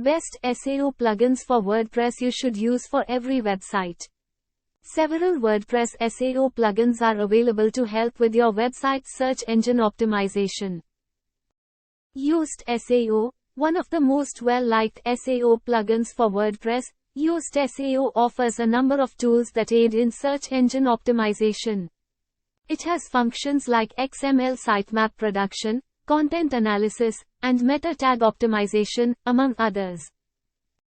Best SEO plugins for WordPress you should use for every website. Several WordPress SEO plugins are available to help with your website's search engine optimization. Yoast SEO, one of the most well-liked SEO plugins for WordPress, Yoast SEO offers a number of tools that aid in search engine optimization. It has functions like XML sitemap production, content analysis, and meta tag optimization, among others.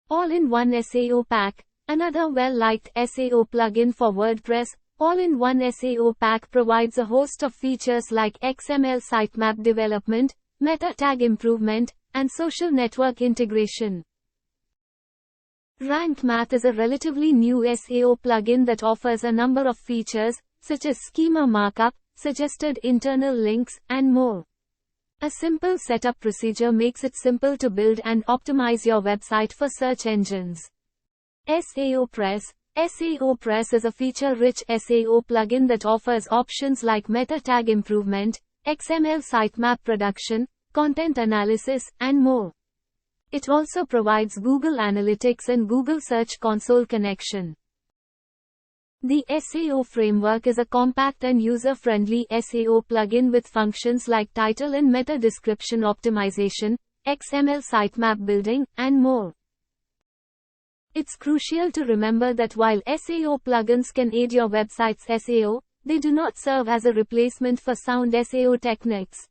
All-in-One SEO Pack, another well-liked SEO plugin for WordPress. All-in-One SEO Pack provides a host of features like XML sitemap development, meta tag improvement, and social network integration. Rank Math is a relatively new SEO plugin that offers a number of features, such as schema markup, suggested internal links, and more. A simple setup procedure makes it simple to build and optimize your website for search engines. SEO Press. SEO Press is a feature-rich SEO plugin that offers options like meta tag improvement, XML sitemap production, content analysis, and more. It also provides Google Analytics and Google Search Console connection. The SEO Framework is a compact and user-friendly SEO plugin with functions like title and meta description optimization, XML sitemap building, and more. It's crucial to remember that while SEO plugins can aid your website's SEO, they do not serve as a replacement for sound SEO techniques.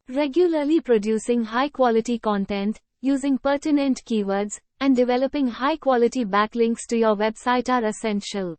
Regularly producing high-quality content, using pertinent keywords, and developing high-quality backlinks to your website are essential.